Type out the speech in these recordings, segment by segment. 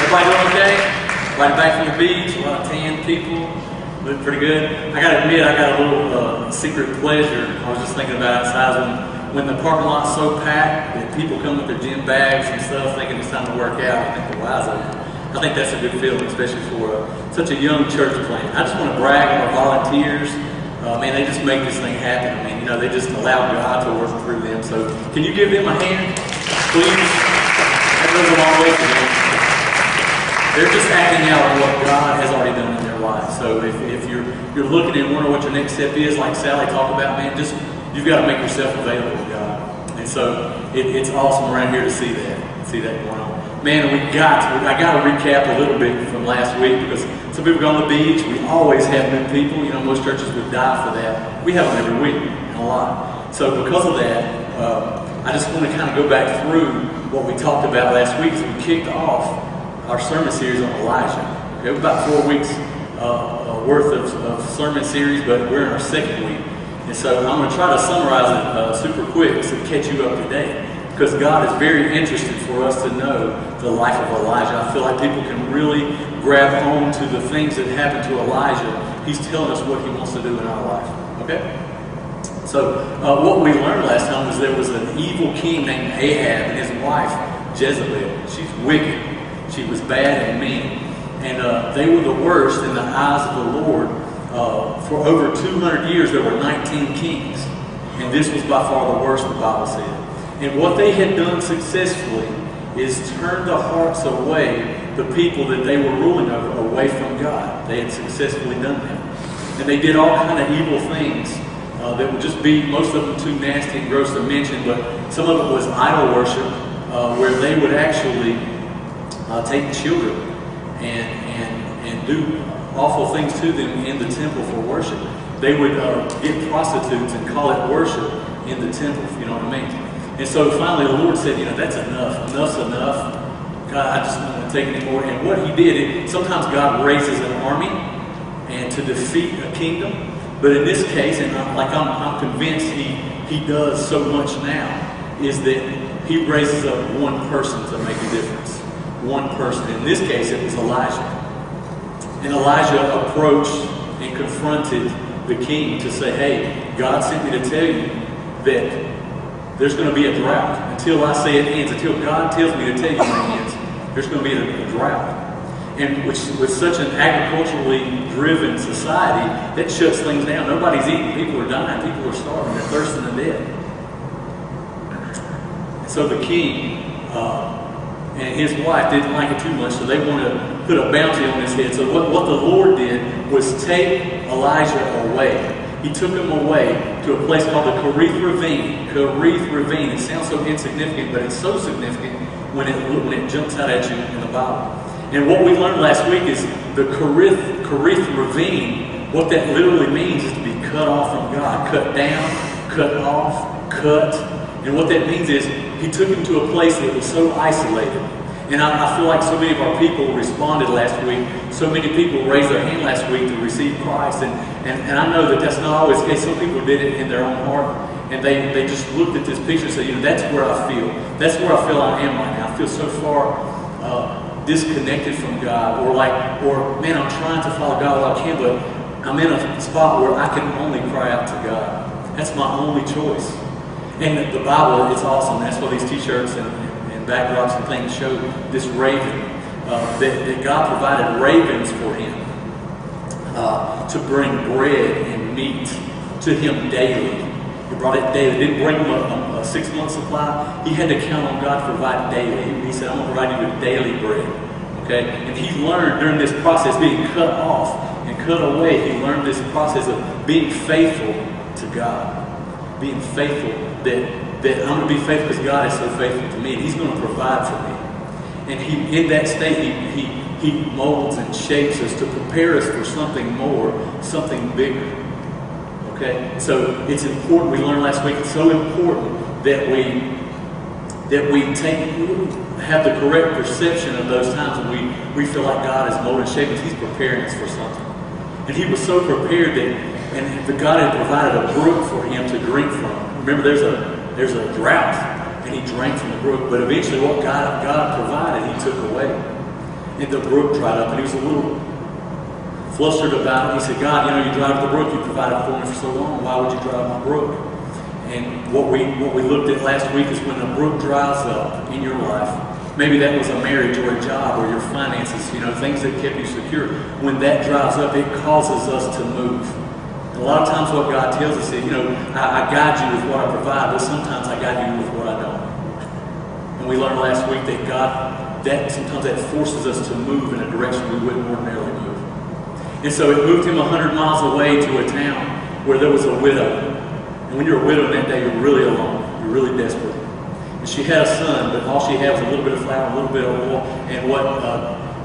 Everybody doing okay? Everybody back from the beach, a lot of tan people, look pretty good. I gotta admit, I got a little secret pleasure. I was just thinking about outside when the parking lot's so packed that people come with their gym bags and stuff thinking it's time to work out. I think the Y's over. I think that's a good feeling, especially for such a young church plant. I just want to brag on our volunteers. Man, they just make this thing happen. I mean, you know, they just allow God to work through them. So can you give them a hand, please? That goes a long way for them. They're just acting out on what God has already done in their lives. So if you're looking and wondering what your next step is, like Sally talked about, man, just you've got to make yourself available to God. And so it's awesome around here to see that going on. Man, I got to recap a little bit from last week because some people go on the beach. We always have new people. You know, most churches would die for that. We have them every week, and a lot. So because of that, I just want to kind of go back through what we talked about last week as we kicked off our sermon series on Elijah. Okay, about 4 weeks worth of sermon series, but we're in our second week. And so I'm going to try to summarize it super quick to catch you up to date. Because God is very interested for us to know the life of Elijah. I feel like people can really grab on to the things that happened to Elijah. He's telling us what he wants to do in our life. Okay? So what we learned last time was there was an evil king named Ahab and his wife Jezebel. She's wicked. She was bad and mean. And they were the worst in the eyes of the Lord. For over 200 years there were 19 kings. And this was by far the worst, the Bible said. And what they had done successfully is turn the hearts away, the people that they were ruling over, away from God. They had successfully done that. And they did all kind of evil things that would just be, most of them too nasty and gross to mention, but some of it was idol worship, where they would actually take children and do awful things to them in the temple for worship. They would get prostitutes and call it worship in the temple, if you know what I mean. And so finally the Lord said, you know, that's enough. Enough's enough. God, I just don't want to take any more. And what he did, sometimes God raises an army and to defeat a kingdom. But in this case, and I'm convinced he does so much now, is that he raises up one person to make a difference. One person. In this case, it was Elijah. And Elijah approached and confronted the king to say, hey, God sent me to tell you that there's going to be a drought. Until I say it ends, until God tells me to tell you it ends, there's going to be a drought. And with such an agriculturally driven society, that shuts things down. Nobody's eating. People are dying. People are starving. They're thirsting to death. So the king and his wife didn't like it too much, so they wanted to put a bounty on his head. So what the Lord did was take Elijah away. He took him away to a place called the Kerith Ravine. Kerith Ravine. It sounds so insignificant, but it's so significant when it jumps out at you in the Bible. And what we learned last week is the Kerith Ravine, what that literally means is to be cut off from God. Cut down, cut off, cut. And what that means is he took him to a place that was so isolated. And I feel like so many of our people responded last week. So many people raised their hand last week to receive Christ. And I know that that's not always the case. Some people did it in their own heart. And they just looked at this picture and said, you know, that's where I feel. That's where I feel I am right now. I feel so far disconnected from God. Or man, I'm trying to follow God all I can, but I'm in a spot where I can only cry out to God. That's my only choice. And the Bible, it's awesome. That's why these t-shirts and backdrops and things show this raven, that God provided ravens for him to bring bread and meat to him daily. He brought it daily. Didn't bring him a 6-month supply. He had to count on God to provide daily. He said, I'm going to provide you with daily bread. Okay? And he learned during this process, being cut off and cut away, he learned this process of being faithful to God. Being faithful that I'm going to be faithful because God is so faithful to me, and he's going to provide for me. And in that state, he molds and shapes us to prepare us for something more, something bigger. Okay? So it's important, we learned last week, it's so important that we have the correct perception of those times when we feel like God is molding and shaping us. He's preparing us for something. And he was so prepared that God had provided a brook for him to drink from. Remember, there's a drought, and he drank from the brook. But eventually what God provided, he took away. and the brook dried up, and he was a little flustered about it. He said, God, you dried up the brook, you provided for me for so long, why would you dry up my brook? And what we looked at last week is when a brook dries up in your life, maybe that was a marriage or a job or your finances, things that kept you secure. When that dries up, it causes us to move. And a lot of times what God tells us is, I guide you with what I provide, but sometimes I guide you with what I don't. And we learned last week that sometimes that forces us to move in a direction we wouldn't ordinarily move. And so it moved him 100 miles away to a town where there was a widow. And when you're a widow that day, you're really alone. You're really desperate. And she had a son, but all she had was a little bit of flour, a little bit of oil, and what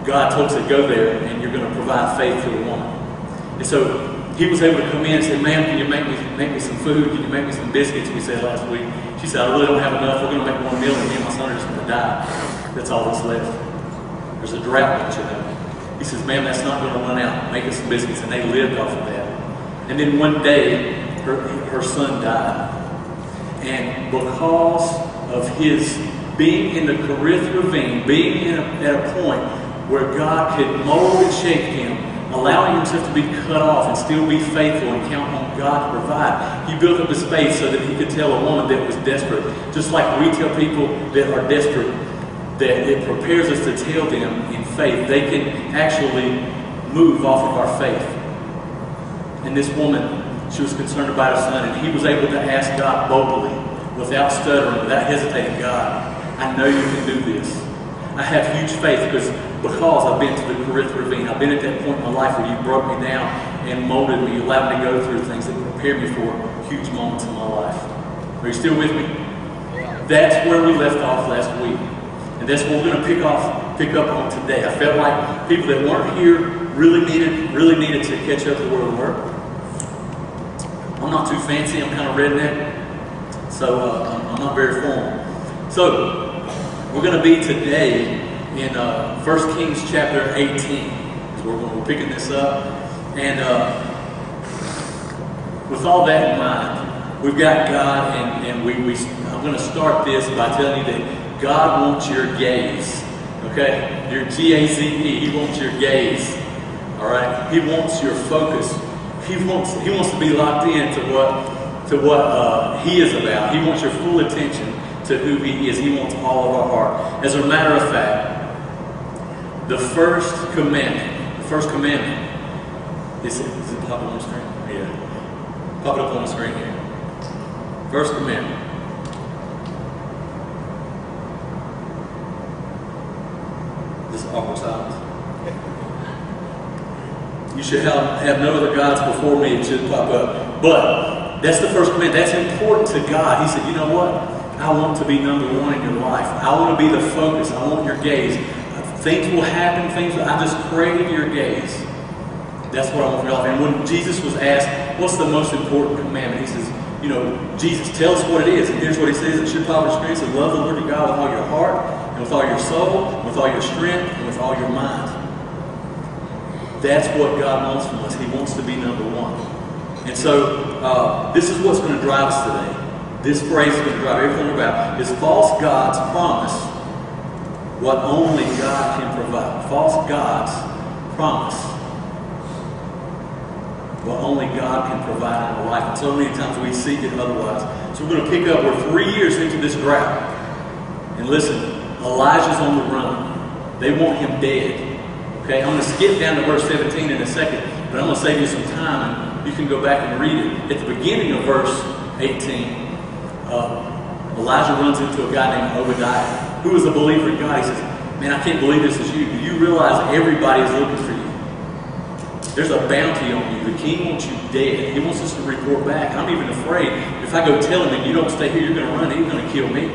God told us to go there, and you're going to provide faith to the woman. And so he was able to come in and say, ma'am, can you make me some food? Can you make me some biscuits? We said last week. She said, I really don't have enough. We're going to make one meal, and me and my son are just going to die. That's all that's left. There's a drought, He says, ma'am, that's not going to run out. Make us some biscuits. And they lived off of that. And then one day, her son died. And because of his being in the Kerith Ravine, being at a point where God could mold and shape him, allowing himself to be cut off and still be faithful and count on God to provide, he built up his faith so that he could tell a woman that was desperate. Just like we tell people that are desperate, that it prepares us to tell them in faith. They can actually move off of our faith. And this woman, she was concerned about her son, and he was able to ask God boldly, without stuttering, without hesitating, God, I know you can do this. I have huge faith because I've been to the Kerith Ravine. I've been at that point in my life where you broke me down and molded me. You allowed me to go through things that prepared me for huge moments in my life. Are you still with me? That's where we left off last week. And that's what we're going to pick up on today. I felt like people that weren't here really needed to catch up to where we were. I'm not too fancy. I'm kind of redneck. So I'm not very formal. So we're going to be today in 1 Kings chapter 18. So we're picking this up. And with all that in mind, we've got God, and I'm going to start this by telling you that God wants your gaze. Okay? Your G-A-Z-E. He wants your gaze. All right? He wants your focus. He wants to be locked in to what He is about. He wants your full attention to who He is. He wants all of our heart. As a matter of fact, the first commandment is it pop up on the screen? Yeah. Pop it up on the screen here. First commandment. This is awkward silence. You should have no other gods before me. It should pop up. But that's the first command. That's important to God. He said, you know what? I want to be number one in your life. I want to be the focus. I want your gaze. Things will happen. I just crave your gaze. That's what I want for your life. And when Jesus was asked, what's the most important commandment? He says, Jesus, tell us what it is. And here's what He says. It should pop on the screen. It says, love the Lord your God with all your heart, and with all your soul, and with all your strength, and with all your mind. That's what God wants from us. He wants to be number one. And so this is what's going to drive us today. This phrase is going to drive everything about. Is false gods promise what only God can provide. False gods promise what only God can provide in our life. And so many times we seek it otherwise. So we're going to pick up. We're 3 years into this drought. And listen, Elijah's on the run. They want him dead. Okay, I'm going to skip down to verse 17 in a second, but I'm going to save you some time, and you can go back and read it. At the beginning of verse 18, Elijah runs into a guy named Obadiah, who is a believer in God. He says, man, I can't believe this is you. Do you realize everybody is looking for you? There's a bounty on you. The king wants you dead. He wants us to report back. I'm even afraid if I go tell him and you don't stay here, you're going to run. He's going to kill me.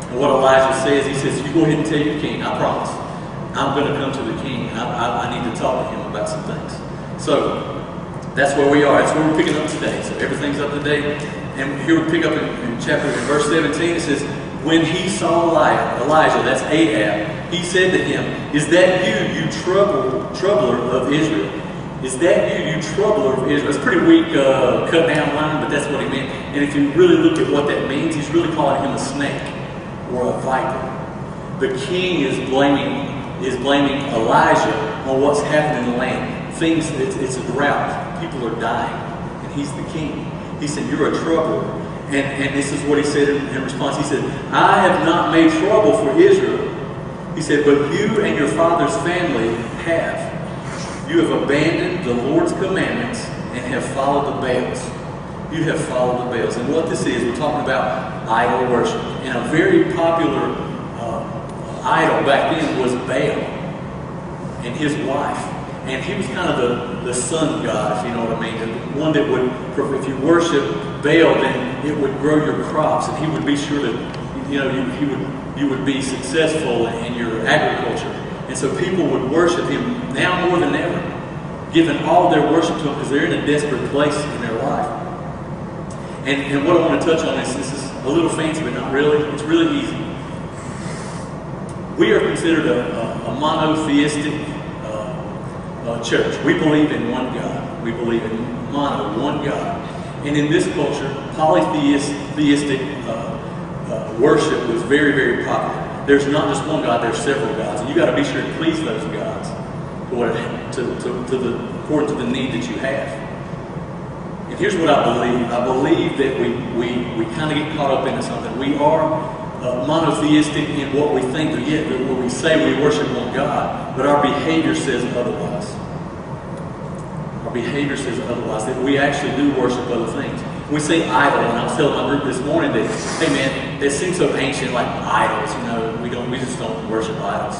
And what Elijah says, he says, you go ahead and tell your king, I promise. I'm going to come to the king. I need to talk to him about some things. So that's where we are. That's where we're picking up today. So everything's up to date. And here we pick up in verse 17. It says, when he saw Elijah, that's Ahab, he said to him, is that you troubler of Israel? Is that you troubler of Israel? It's pretty weak cut down line, but that's what he meant. And if you really look at what that means, he's really calling him a snake or a viper. The king is blaming is blaming Elijah on what's happening in the land. It's a drought. People are dying. And he's the king. He said, you're a troubler. And this is what he said in response. He said, I have not made trouble for Israel. He said, but you and your father's family have. You have abandoned the Lord's commandments and have followed the Baals. You have followed the Baals. And what this is, we're talking about idol worship. And a very popular idol back then was Baal and his wife. And he was kind of the sun god, if you know what I mean. The one that would, if you worship Baal, then it would grow your crops, and he would be sure that, you would be successful in your agriculture. And so people would worship him now more than ever, giving all their worship to him because they're in a desperate place in their life. And what I want to touch on is, this is a little fancy, but not really. It's really easy. We are considered a monotheistic church. We believe in one God. We believe in one God. And in this culture, polytheistic worship was very, very popular. There's not just one God, there's several gods. And you've got to be sure to please those gods according to the need that you have. And here's what I believe. I believe that we kind of get caught up into something. We are monotheistic in what we think, but yet when we say we worship one God, but our behavior says otherwise. Our behavior says otherwise, that we actually do worship other things. We say idol, and I was telling my group this morning that, hey man, it seems so ancient, like idols, we just don't worship idols.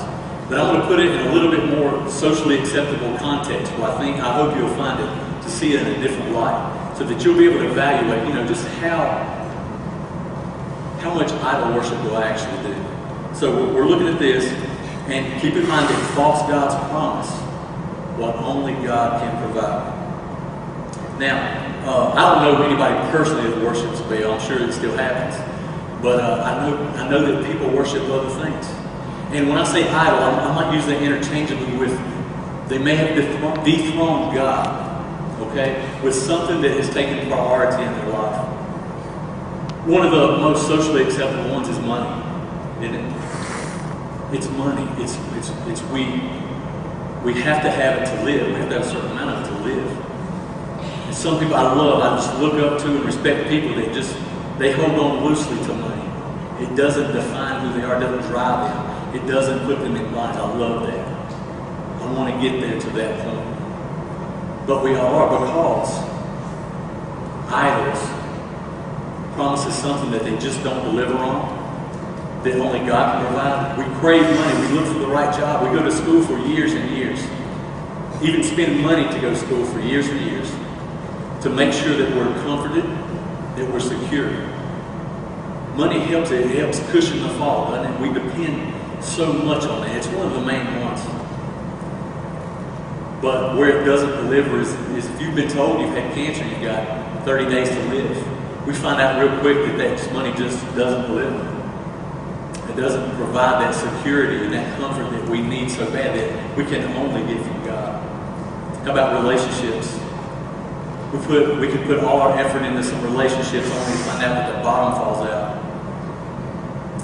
But I'm going to put it in a little bit more socially acceptable context, where I hope you'll find it, to see it in a different light, so that you'll be able to evaluate, just how much idol worship will I actually do. So we're looking at this, and keep in mind that false gods promise what only God can provide. Now, I don't know anybody personally that worships Baal. I'm sure it still happens. But I know that people worship other things. And when I say idol, I might use that interchangeably with, they may have dethroned God, okay, with something that has taken priority in their life. One of the most socially acceptable ones is money, isn't it? It's money. It's we have to have it to live. We have to have a certain amount of it to live. And some people I just look up to and respect people that they hold on loosely to money. It doesn't define who they are. It doesn't drive them. It doesn't put them in lines. I love that. I want to get there to that point. But we are, because idols promises something that they just don't deliver on, that only God can provide. We crave money. We look for the right job. We go to school for years and years. Even spend money to go to school for years and years to make sure that we're comforted, that we're secure. Money helps. It helps cushion the fall, doesn't it? We depend so much on it. It's one of the main ones. But where it doesn't deliver is if you've been told you've had cancer, you've got 30 days to live. We find out real quick that that money just doesn't deliver. It doesn't provide that security and that comfort that we need so bad, that we can only get from God. How about relationships? We can put all our effort into some relationships only to find out that the bottom falls out.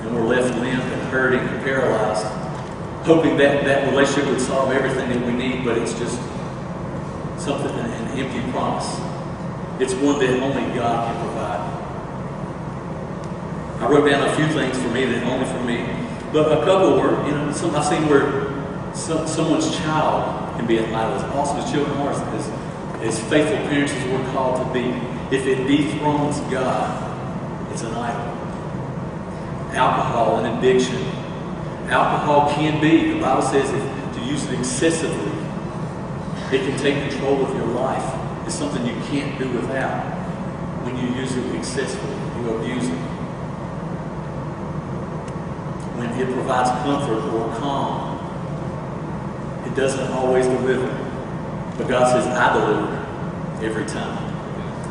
And we're left limp and hurting and paralyzed, hoping that that relationship would solve everything that we need, but it's just something, an empty promise. It's one that only God can provide. I wrote down a few things for me that only for me, but a couple were, I've seen where someone's child can be an idol. As awesome as children are, as faithful parents as we're called to be, if it dethrones God, it's an idol. Alcohol and addiction. Alcohol can be, the Bible says, to use it excessively, it can take control of your life. It's something you can't do without. When you use it excessively, you abuse it. When it provides comfort or calm, it doesn't always deliver. But God says, I deliver every time.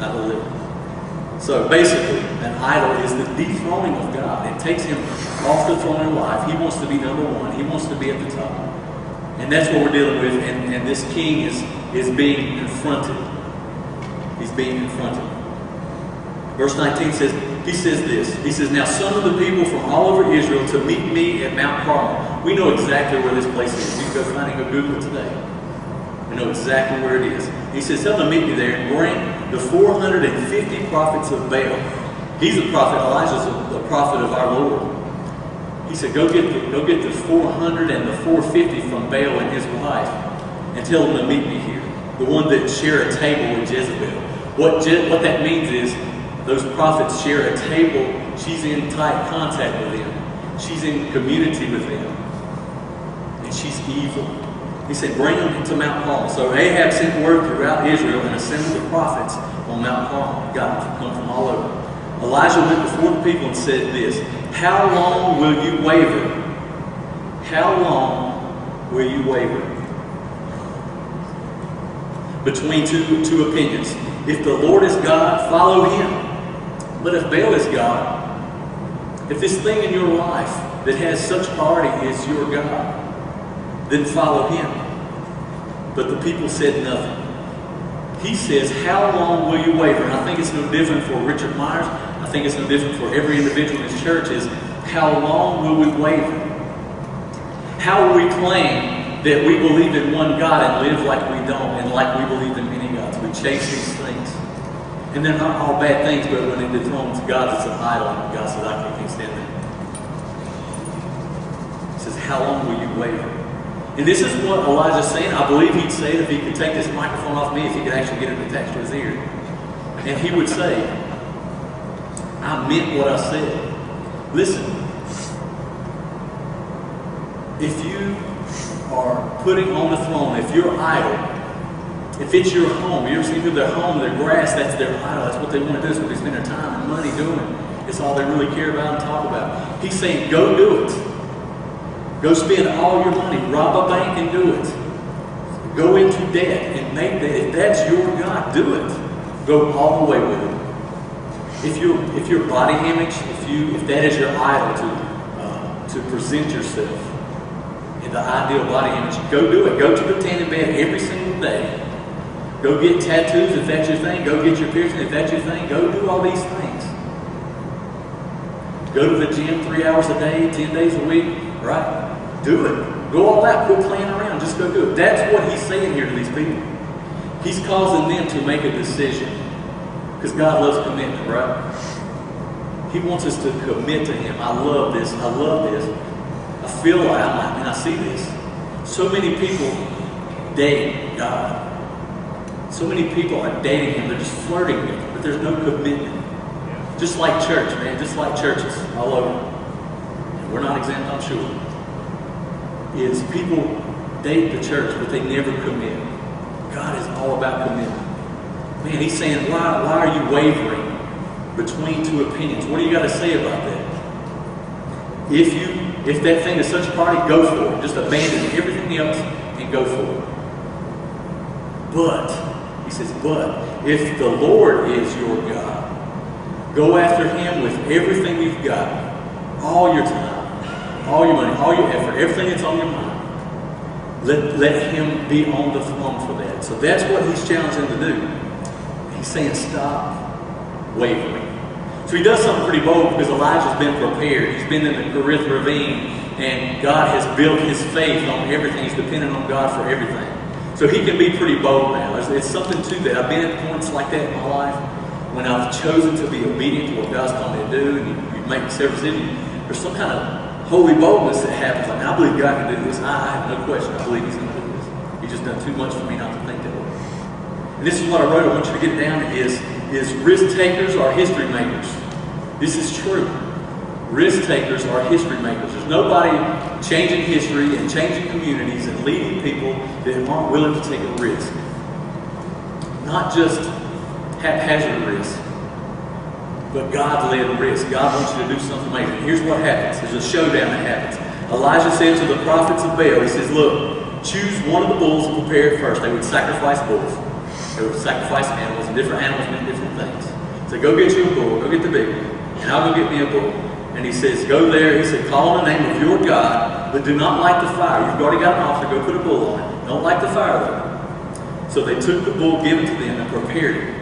I deliver. So basically, an idol is the dethroning of God. It takes him off the throne in life. He wants to be number one. He wants to be at the top. And that's what we're dealing with. And this king is being confronted. He's being confronted. Verse 19 says, he says this. He says, now summon the people from all over Israel to meet me at Mount Carmel. We know exactly where this place is. You can go find it, go Google it today. We know exactly where it is. He says, tell them to meet me there and bring the 450 prophets of Baal. He's a prophet. Elijah's a prophet of our Lord. He said, go get the 400 and the 450 from Baal and his wife and tell them to meet me here. The one that share a table with Jezebel. What that means is those prophets share a table. She's in tight contact with them. She's in community with them. And she's evil. He said, bring them to Mount Carmel. So Ahab sent word throughout Israel and assembled the prophets on Mount Carmel. God to come from all over. Elijah went before the people and said this, how long will you waver? How long will you waver? Between two opinions. If the Lord is God, follow him. But if Baal is God, if this thing in your life that has such priority is your God, then follow him. But the people said nothing. He says, how long will you waver? And I think it's no different for Richard Myers. I think it's no different for every individual in this church is, how long will we waver? How will we claim that we believe in one God and live like we don't and like we believe in many gods? We chase these things. And they're not all bad things, but when it dethrones God, it's an idol. And God says, I can't stand that. He says, how long will you waver? And this is what Elijah's saying. I believe he'd say it if he could take this microphone off me, if he could actually get it attached to his ear. And he would say, I meant what I said. Listen, if you are putting on the throne, if you're idle, if it's your home, you ever see people, their home, their grass, that's their idol. That's what they want to do. That's what they spend their time and money doing. It's all they really care about and talk about. He's saying, go do it. Go spend all your money, rob a bank and do it. Go into debt and make that. If that's your God, do it. Go all the way with it. If your body image, if that is your idol to present yourself in the ideal body image, go do it. Go to the tanning bed every single day. Go get tattoos if that's your thing. Go get your piercing if that's your thing. Go do all these things. Go to the gym 3 hours a day, 10 days a week. Right? Do it. Go all out. Quit playing around. Just go do it. That's what he's saying here to these people. He's causing them to make a decision. Because God loves commitment, right? He wants us to commit to him. I love this. I love this. I feel like, I see this. So many people date God. So many people are dating him. They're just flirting with him. But there's no commitment. Just like church, man. Just like churches all over. We're not exempt, I'm sure. Is people date the church, but they never commit. God is all about commitment. Man, he's saying, why are you wavering between two opinions? What do you got to say about that? If that thing is such a priority, go for it. Just abandon everything else and go for it. But, he says, but if the Lord is your God, go after him with everything you've got, all your time, all your money, all your effort, everything that's on your mind. Let him be on the throne for that. So that's what he's challenging them to do. He's saying stop wavering. So he does something pretty bold because Elijah's been prepared. He's been in the Kerith ravine and God has built his faith on everything. He's dependent on God for everything. So he can be pretty bold now. It's something to that. I've been at points like that in my life when I've chosen to be obedient to what God's told me to do, and you make several decisions. There's some kind of holy boldness that happens. Like, I believe God can do this. I have no question. I believe he's going to do this. He's just done too much for me not to think that way. And this is what I wrote. I want you to get down is risk takers are history makers. This is true. Risk takers are history makers. There's nobody changing history and changing communities and leading people that aren't willing to take a risk. Not just haphazard risk, but God-led risk. God wants you to do something amazing. Here's what happens. There's a showdown that happens. Elijah said to the prophets of Baal, he says, look, choose one of the bulls and prepare it first. They would sacrifice bulls. They would sacrifice animals, and different animals meant different things. So go get you a bull, go get the big one, and I'll go get me a bull. And he says, go there. He said, call on the name of your God, but do not light the fire. You've already got an altar. Go put a bull on it. Don't light the fire, though. So they took the bull given to them and prepared it.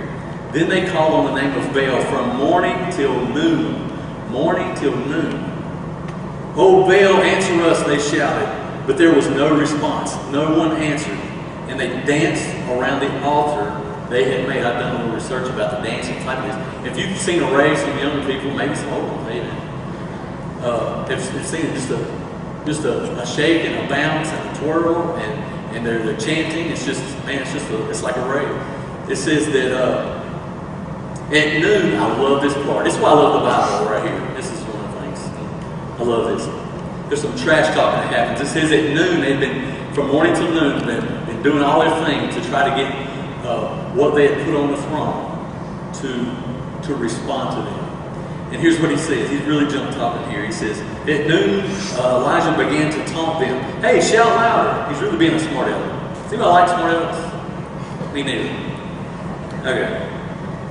Then they called on the name of Baal from morning till noon. Morning till noon. "Oh, Baal, answer us," they shouted. But there was no response. No one answered. And they danced around the altar they had made. I've done a little research about the dancing type of this. If you've seen a race of young people, maybe some older ones even, have seen just a shake and a bounce and a twirl, and they're chanting. It's just, man, it's like a rave. It says that at noon, I love this part. This is why I love the Bible right here. This is one of the things. I love this. There's some trash talking that happens. It says at noon, they've been, from morning till noon, been doing all their things to try to get what they had put on the throne to respond to them. And here's what he says. He's really jump topping here. He says, at noon, Elijah began to taunt them. Hey, shout louder. He's really being a smart aleck. Does anybody like smart alecks? Me neither. Okay.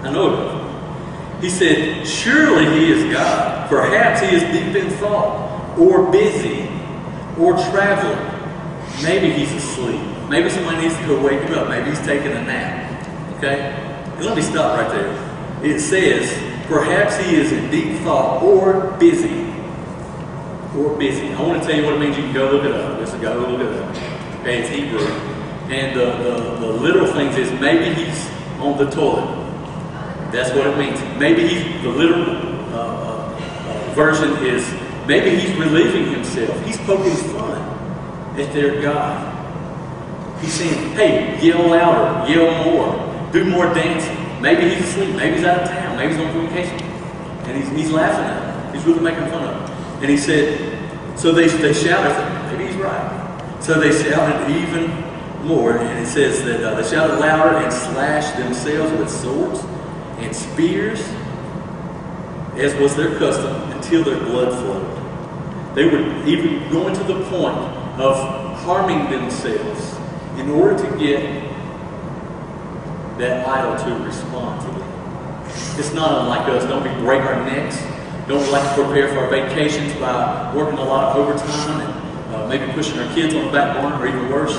I know it. He said, surely he is God. Perhaps he is deep in thought, or busy, or traveling. Maybe he's asleep. Maybe somebody needs to go wake him up. Maybe he's taking a nap. Okay? And let me stop right there. It says, perhaps he is in deep thought, or busy. Or busy. I want to tell you what it means. You can go look it up. Just go look it up. Okay, it's Hebrew. And the literal things is maybe he's on the toilet. That's what it means. Maybe he's, the literal version is, maybe he's relieving himself. He's poking fun at their God. He's saying, hey, yell louder, yell more, do more dancing. Maybe he's asleep, maybe he's out of town, maybe he's on vacation. And he's laughing at them. He's really making fun of them. And he said, so they shouted, maybe he's right. So they shouted even more. And it says that they shouted louder and slashed themselves with swords and spears, as was their custom, until their blood flowed. They were even going to the point of harming themselves in order to get that idol to respond to them. It's not unlike us. Don't we break our necks? Don't we like to prepare for our vacations by working a lot of overtime and maybe pushing our kids on the back burner, or even worse,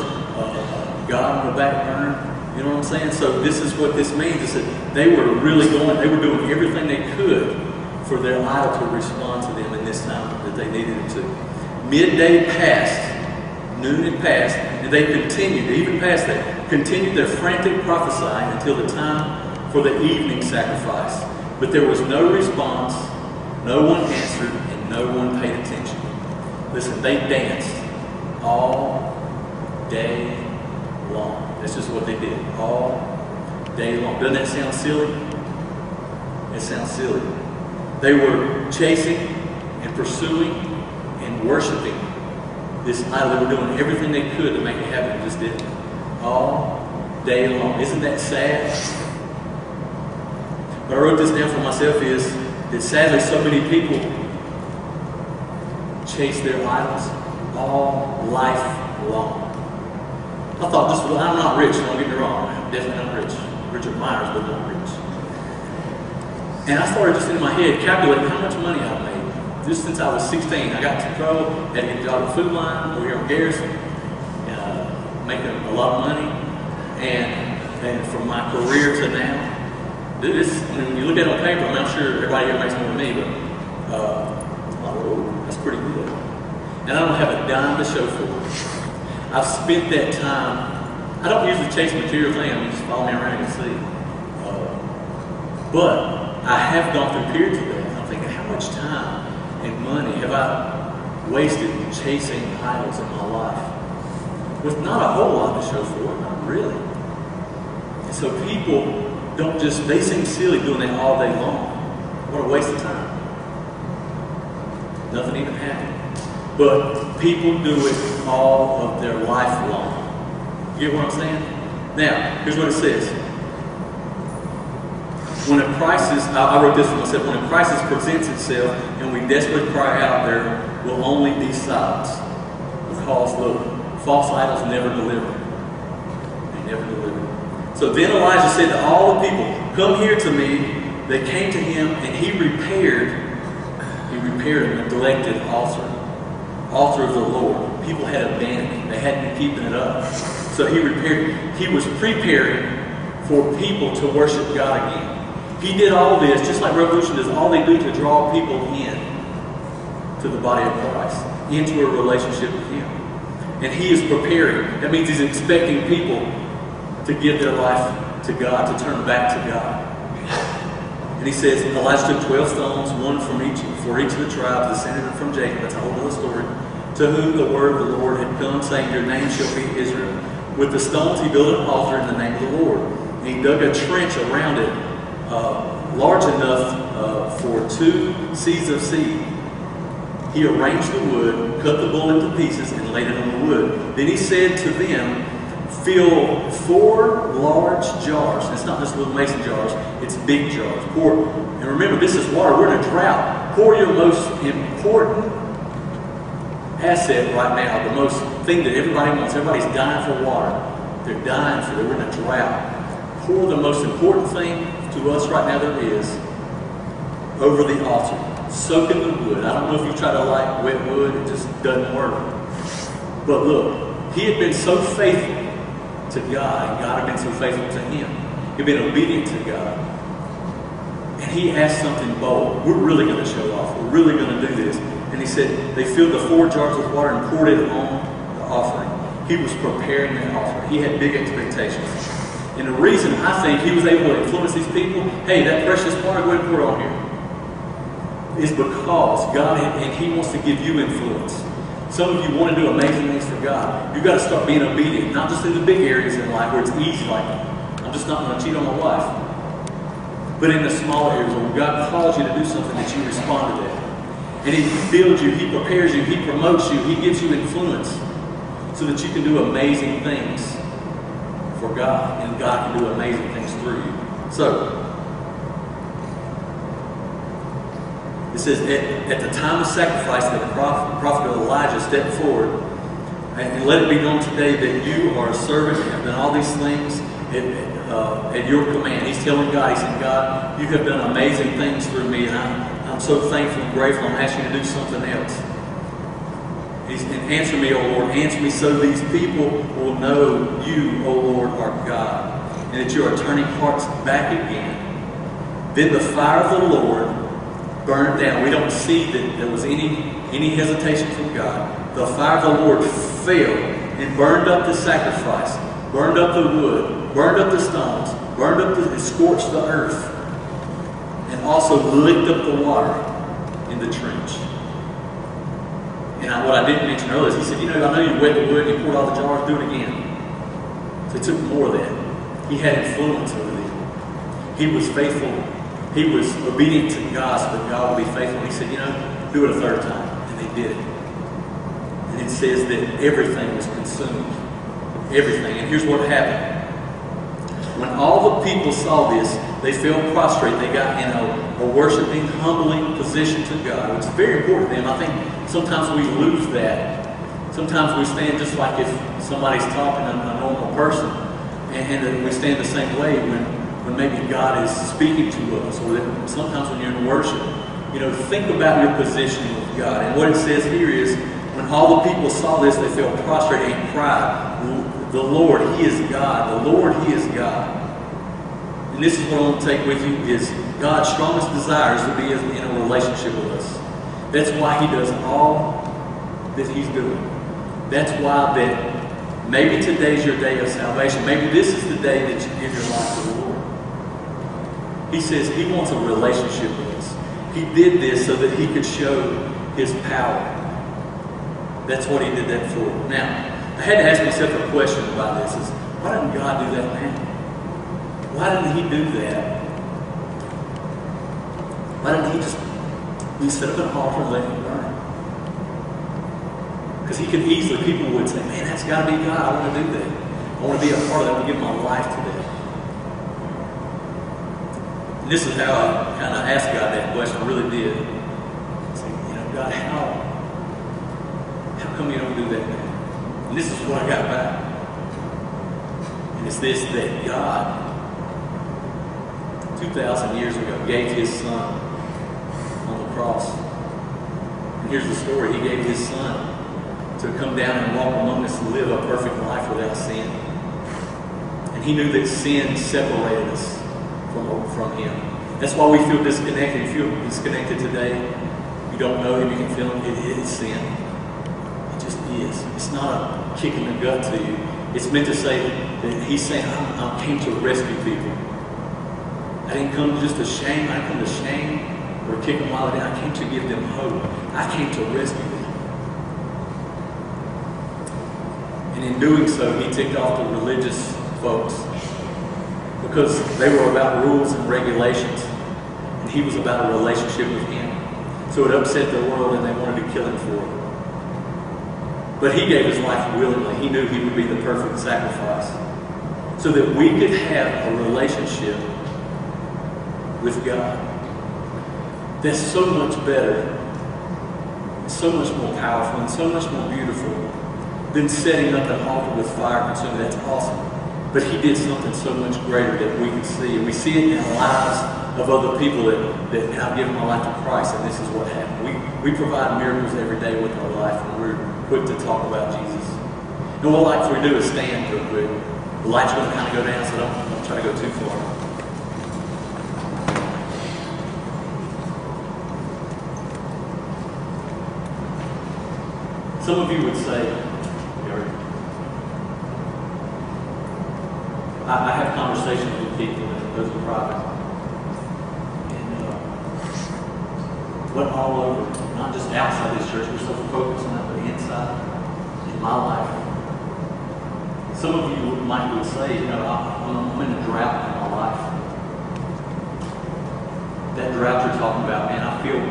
God on the back burner? You know what I'm saying? So this is what this means. Is that they were really they were doing everything they could for their idol to respond to them in this time that they needed it to. Midday passed, noon had passed, and they continued, even past that, continued their frantic prophesying until the time for the evening sacrifice. But there was no response, no one answered, and no one paid attention. Listen, they danced all day long. That's just what they did, all day long. Doesn't that sound silly? It sounds silly. They were chasing and pursuing and worshiping this idol. They were doing everything they could to make it happen, and just didn't. All day long. Isn't that sad? But I wrote this down for myself is that sadly so many people chase their idols all life long. I thought this was, I'm not rich, don't get me wrong. I'm definitely not rich. Richard Myers, but not rich. And I started just in my head calculating how much money I've made. Just since I was 16, I got to Pro, had to get a job at Food Line over here on Garrison, making a lot of money. And from my career to now, this, when you look at it on paper, I'm sure everybody here makes more than me, but that's pretty good. And I don't have a dime to show for it. I've spent that time. I don't usually chase material things. I mean, just follow me around and see. But I have gone through periods of that. I'm thinking, how much time and money have I wasted chasing idols in my life? With not a whole lot to show for it, not really. And so people don't just, they seem silly doing that all day long. What a waste of time. Nothing even happened. But people do it all of their life long. You get what I'm saying? Now, here's what it says. When a crisis, I wrote this for myself, when a crisis presents itself and we desperately cry out, there will only be silence. Because, look, false idols never deliver. They never deliver. So then Elijah said to all the people, come here to me. They came to him and he repaired a neglected altar of the Lord. People had abandoned it. They hadn't been keeping it up. So he was preparing for people to worship God again. He did all this, just like Revolution does, all they do to draw people in to the body of Christ, into a relationship with Him. And He is preparing. That means He's expecting people to give their life to God, to turn back to God. And He says, Elijah took 12 stones, one for each of the tribes, descended from Jacob. That's a whole other story. To whom the word of the Lord had come, saying, your name shall be Israel. With the stones he built an altar in the name of the Lord. And he dug a trench around it, large enough for 2 seahs of seed. He arranged the wood, cut the bull into pieces, and laid it on the wood. Then he said to them, fill 4 large jars. It's not just little mason jars, it's big jars. Pour, and remember, this is water. We're in a drought. Pour your most important asset right now, the most thing that everybody wants. Everybody's dying for water. They're dying for it. We're in a drought. Pour the most important thing to us right now there is over the altar. Soak in the wood. I don't know if you try to light wet wood, it just doesn't work. But look, he had been so faithful to God, and God had been so faithful to him. He'd been obedient to God. And he asked something bold. We're really going to show off. We're really going to do this. And he said, they filled the 4 jars with water and poured it on the offering. He was preparing that offering. He had big expectations. And the reason I think he was able to influence these people, hey, that precious water, go ahead and pour it on here, is because God, and he wants to give you influence. Some of you want to do amazing things for God. You've got to start being obedient, not just in the big areas in life where it's easy, like, I'm just not going to cheat on my wife. But in the small areas where God calls you to do something that you respond to that. And he builds you, he prepares you, he promotes you, he gives you influence so that you can do amazing things for God, and God can do amazing things through you. So, it says, at the time of sacrifice, the prophet Elijah stepped forward, and let it be known today that you are a servant and have done all these things at your command. He's telling God, he said, God, you have done amazing things through me, and I'm so thankful and grateful. I'm asking you to do something else. And answer me, O Lord, answer me so these people will know you, O Lord, are God, and that you are turning hearts back again. Then the fire of the Lord burned down. We don't see that there was any hesitation from God. The fire of the Lord fell and burned up the sacrifice, burned up the wood, burned up the stones, burned up it scorched the earth, and also licked up the water in the trench. And what I didn't mention earlier is he said, you know, I know you wet the wood, you poured all the jars, do it again. So he took more of that. He had influence over them. He was faithful. He was obedient to God so that God would be faithful. And he said, you know, do it a 3rd time. And they did it. And it says that everything was consumed. Everything. And here's what happened. When all the people saw this, they fell prostrate. They got in a worshiping, humbling position to God. It's very important to them. I think sometimes we lose that. Sometimes we stand just like if somebody's talking to a normal person. And we stand the same way when maybe God is speaking to us. Or that sometimes when you're in worship, you know, think about your position with God. And what it says here is, when all the people saw this, they fell prostrate and cried, the Lord, He is God. The Lord, He is God. And this is what I want to take with you, is God's strongest desire is to be in a relationship with us. That's why He does all that He's doing. That's why that maybe today's your day of salvation. Maybe this is the day that you give your life to the Lord. He says He wants a relationship with us. He did this so that He could show His power. That's what He did that for. Now, I had to ask myself a question about this. Is, why didn't God do that now? Why didn't He do that? Why didn't He set up an altar and let Him burn? Because He could easily, people would say, man, that's got to be God. I want to do that. I want to be a part of that. I want to give my life to that. And this is how I kind of asked God that question. I really did. I said, you know, God, how come you don't do that now? And this is what I got back. And it's this, that God, 2,000 years ago, gave His Son on the cross. And here's the story. He gave His Son to come down and walk among us and live a perfect life without sin. And He knew that sin separated us from Him. That's why we feel disconnected. You feel disconnected today. You don't know him, you can feel him. It is sin. It just is. It's not a kick in the gut to you. It's meant to say that he's saying, I came to rescue people. I didn't come just to shame. I didn't come to shame or kick them while they're down. I came to give them hope. I came to rescue them. And in doing so, he ticked off the religious folks because they were about rules and regulations, and he was about a relationship with him. So it upset the world, and they wanted to kill him for it. But he gave his life willingly. He knew he would be the perfect sacrifice so that we could have a relationship with God that's so much better, so much more powerful, and so much more beautiful than setting up an altar with fire consuming. That's awesome. But he did something so much greater that we can see. And we see it in the lives of other people that I've given my life to Christ, and this is what happened. We provide miracles every day with our life, and we're quick to talk about Jesus. And what I'd like for you to do is stand real quick. The light's going to kind of go down, so don't try to go too far. Some of you would say, I have conversations with people, and those are private. And what all over, not just outside this church, we're so focused on that, but inside, in my life. Some of you might would say, you know, I'm in a drought in my life. That drought you're talking about, man, I feel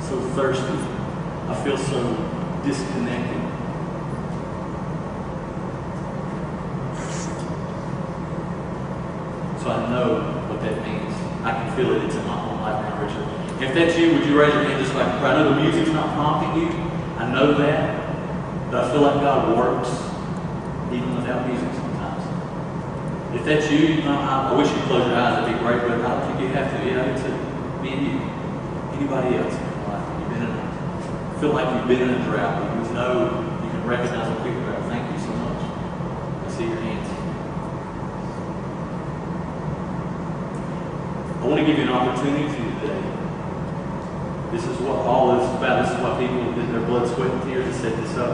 so thirsty. I feel so disconnected. So I know what that means. I can feel it. It's in my own life now, Richard. If that's you, would you raise your hand just like I know the music's not prompting you. I know that. But I feel like God works even without music sometimes. If that's you, I wish you'd close your eyes. That'd be great, but I don't think you have to. Yeah, it's me and you. Anybody else in your life? Feel like you've been in a drought. You know, you can recognize a quick drought. Thank you so much. I see your hands. I want to give you an opportunity today. This is what all this is about. This is why people did their blood, sweat, and tears to set this up.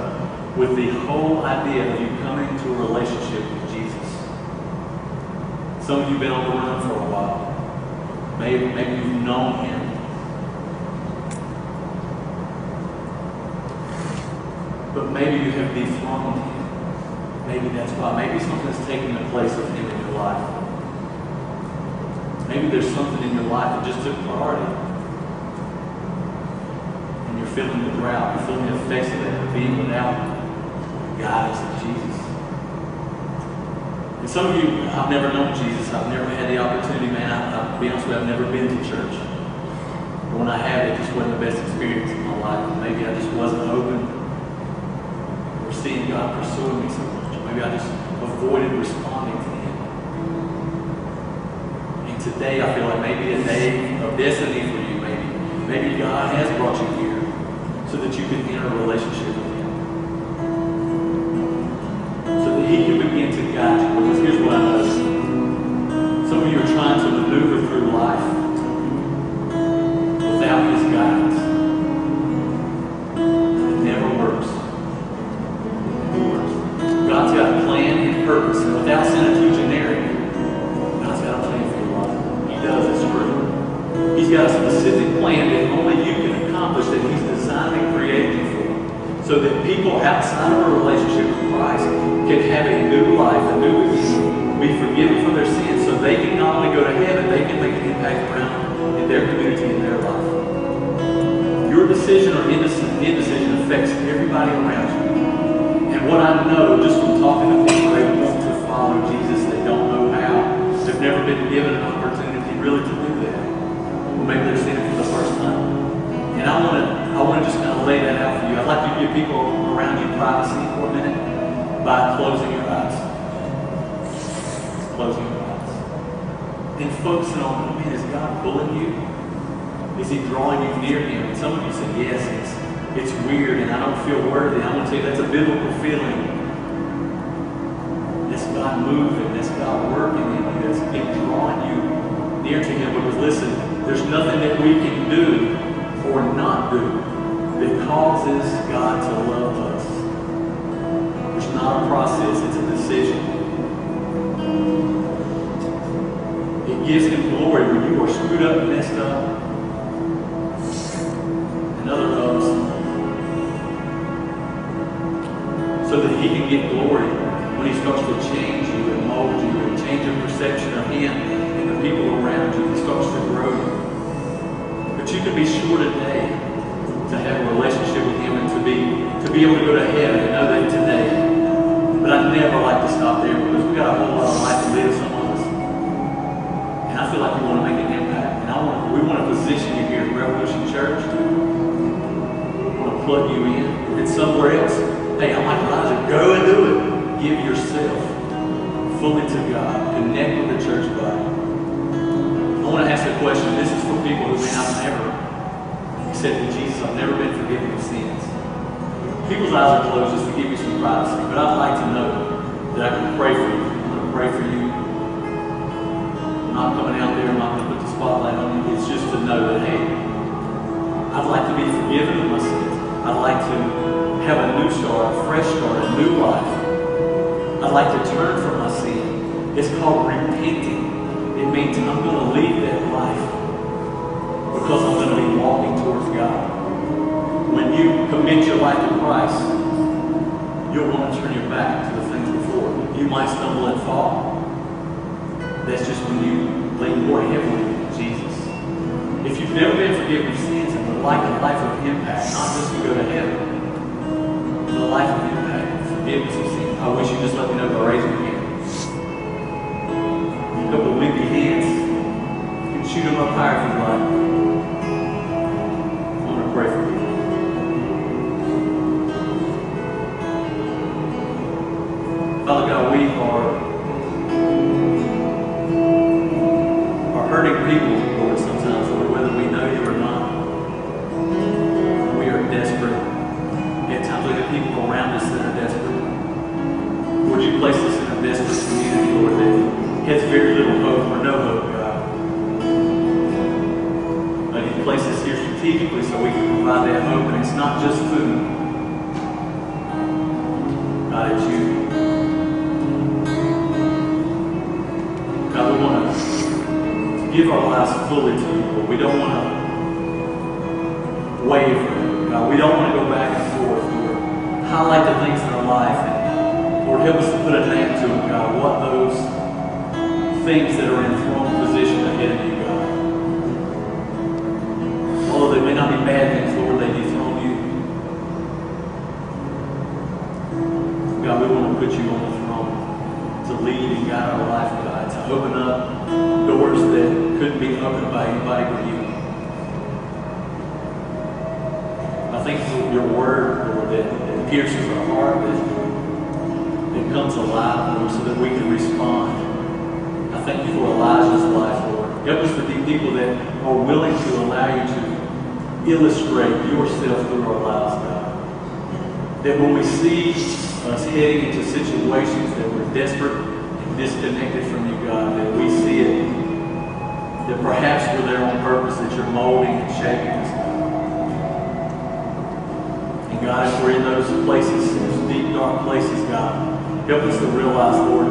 With the whole idea of you coming to a relationship with Jesus. Some of you have been on the run for a while. Maybe you've known him. But maybe you have dethroned him. Maybe that's why. Maybe something's taking the place of him in your life. Maybe there's something in your life that just took priority. And you're feeling the drought. You're feeling the effects of that, being without the guidance of Jesus. And some of you, I've never known Jesus. I've never had the opportunity, man. I'll be honest with you, I've never been to church. But when I have, it just wasn't the best experience in my life. Maybe I just wasn't open. Seeing God pursuing me so much. Maybe I just avoided responding to him. And today I feel like maybe a day of destiny for you, maybe God has brought you here so that you can enter a relationship with him. So that he can begin to guide you. Because here's what I know. Some of you are trying to maneuver through life without his guidance. It never works. God's got a plan and purpose, and without sending it too generic, God's got a plan for your life. He does, it's true. He's got a specific plan that only you can accomplish, that he's designed and created you for, so that people outside of a relationship with Christ can have a new life, a new beginning, be forgiven for their sins, so they can not only go to heaven, they can make an impact around in their community, in their life. Your decision or indecision affects everybody around you. And what I know, just from talking to people, they want to follow Jesus. They don't know how. They've never been given an opportunity really to do that. Well, maybe they're seeing it for the first time. And I want to just kind of lay that out for you. I'd like to give people around you privacy for a minute by closing your eyes. Closing your eyes. And focusing on, man, is God pulling you? Is he drawing you near him? And some of you said, yes, it's weird and I don't feel worthy. I want to tell you that's a biblical feeling. That's God moving. That's God working in you. That's Him drawing you near to Him. Because listen, There's nothing that we can do or not do that causes God to love us. It's not a process, it's a decision. It gives Him glory when you are screwed up and messed up. And other loves. So that He can get glory when He starts to change you and mold you and change your perception of Him and the people around you. He starts to grow you. But you can be sure today to have a relationship with Him and to be able to go to heaven and know that today. But I'd never like to stop there because we've got a whole lot of life to live, some of us. And I feel like we want to make an impact. And we want to position you here at Revolution Church. We want to plug you in. If it's somewhere else, hey, I'm like Elijah, go and do it. Give yourself fully to God. Connect with the church body. I want to ask a question. This is for people who may not never said to Jesus, I've never been forgiven of sins. People's eyes are closed just to give you some privacy, but I'd like to know that I can pray for you. I'm going to pray for you. I'm not coming out there, I'm not going to put the spotlight on you. It's just to know that, hey, I'd like to be forgiven of my sins. I'd like to have a new start, a fresh start, a new life. I'd like to turn from my sin. It's called repenting. It means I'm going to leave that life because I'm going to be walking towards God. When you commit your life to Christ, you'll want to turn your back to the things before. You might stumble and fall. That's just when you lay more heavily on Jesus. If you've never been forgiven of sins and would like a life of impact, not just to go to heaven, but a life of impact, forgiveness of sins, I wish you'd just let me know by raising your hand. A couple of wimpy hands. You can shoot them up higher if you like. Pray for you. Father God, we are hurting people, Lord, sometimes, Lord, whether we know you or not. We are desperate. At times we have people around us that are desperate. Would you place us in a desperate community, Lord, that has very little hope or no hope, God? You place us here strategically so we can provide that hope, and it's not just food. God, it's you. God, we want to give our lives fully to you, Lord. We don't want to waver. God, we don't want to go back and forth, Lord. Highlight the things in our life, and Lord, help us to put a name to it, God. What those things that are in throne position ahead of you, God. Although they may not be bad things, Lord, they dethrone you. God, we want to put you on the throne to lead and guide our life, God, to open up doors that couldn't be opened by anybody but you. I think for your word, Lord, that pierces our heart, that comes alive, Lord, so that we can respond. I thank you for Elijah's life, Lord. Help us to be people that are willing to allow you to illustrate yourself through our lives, God. That when we see us heading into situations that we're desperate and disconnected from you, God, that we see it, that perhaps we're there on purpose, that you're molding and shaping us, God. And God, if we're in those places, those deep, dark places, God, help us to realize, Lord,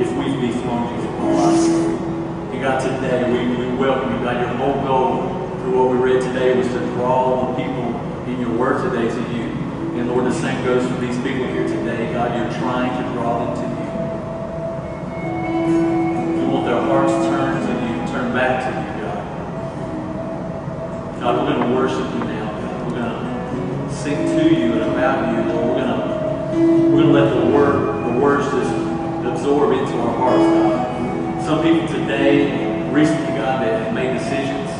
if we've dethroned you from our lives. And God, today we welcome you, God. Your whole goal through what we read today was to draw the people in your word today to you. And Lord, the same goes for these people here today. God, you're trying to draw them to you. We want their hearts turned to you, turn back to you, God. God, we're going to worship you now, God. We're going to sing to you and about you, Lord. We're going to let the words just absorb into our hearts, God. Some people today, recently, God, that have made decisions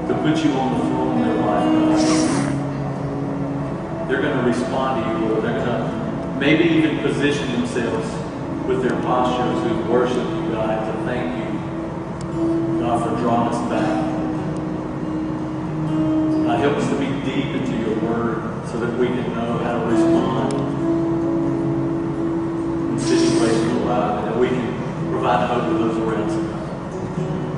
to put you on the throne in their life, God. They're going to respond to you, Lord. They're going to maybe even position themselves with their postures who worship you, God, to thank you, God, for drawing us back. God, help us to be deep into your word so that we can know how to respond in situations of life and that we can provide hope to those around us.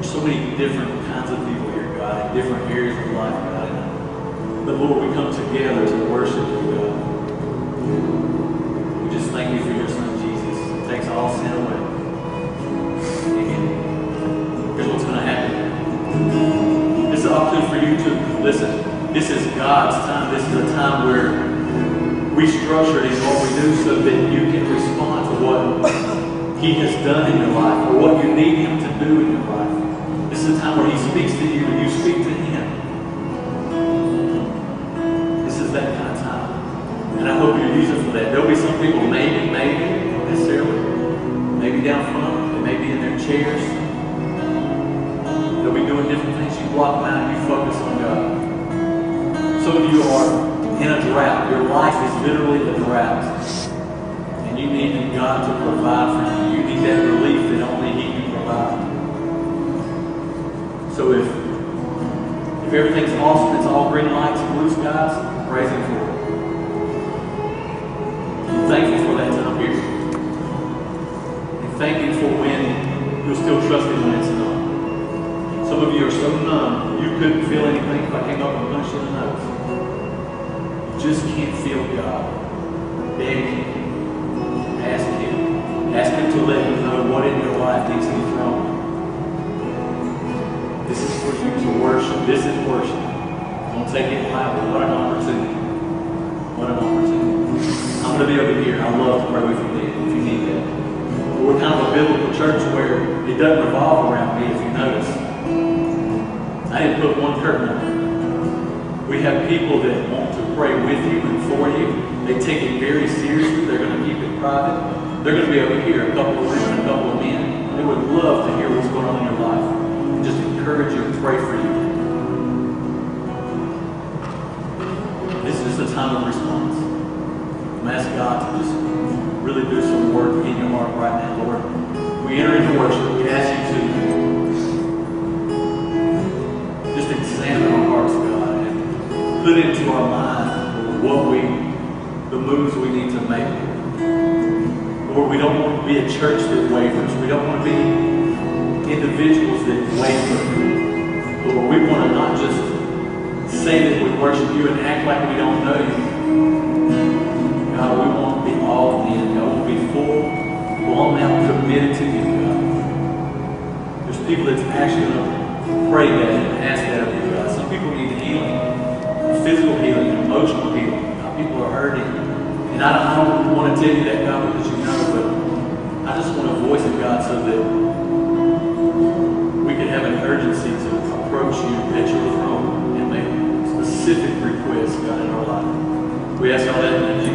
There's so many different kinds of people here, God, in different areas of life, God. But Lord, we come together to worship you, God. We just thank you for your Son, Jesus. It takes all sin away. Amen. Here's what's going to happen. This is an opportunity for you to listen. This is God's time. This is a time where we structure it in what we do so that you can respond to what He has done in your life or what you need Him to do in your life. This is a time where He speaks to you and you speak to Him. This is that kind of time. And I hope you use it for that. There'll be some people, maybe, not necessarily, maybe down front, they may be in their chairs. They'll be doing different things. You block them out and you focus on God. Some of you are in a drought. Your life is literally a drought. And you need God to provide for you. You need that relief that only He can provide. So if everything's awesome, it's all green lights and blue skies, praise Him for it. I'm thankful for that time here. And thank Him for when you'll still trust Him when it's not. Some of you are so numb, you couldn't feel anything if I came up and punched you in the nose. You just can't feel God. Beg Him. Ask Him. Ask Him to let you know what in your life needs to be thrown. This is for you to worship. This is worship. Don't take it lightly. What an opportunity. What an opportunity. I'm going to be over here. I'd love to pray with you if you need that. But we're kind of a biblical church where it doesn't revolve around me, if you notice. I didn't put one curtain on it. We have people that want to pray with you and for you. They take it very seriously. They're going to keep it private. They're going to be over here, a couple of women, a couple of men. They would love to hear what's going on in your life and just encourage you and pray for you. This is just a time of response. I'm asking God to just really do some work in your heart right now, Lord. We enter into worship. We ask you to just examine our hearts, God, and put into our mind the moves we need to make. Lord, we don't want to be a church that wavers. We don't want to be individuals that waver. Lord, we want to not just say that we worship you and act like we don't know you. God, we want to be all in. God, we want to be full, blown out, committed to you, God. There's people that's actually going to pray that and ask that of you, God. Some people need healing, physical healing, emotional healing. God, people are hurting. And I don't want to tell you that, God, because you know, but I just want to voice it, God, so that we can have an urgency to approach you at your throne and make specific requests, God, in our life. We ask all that in Jesus'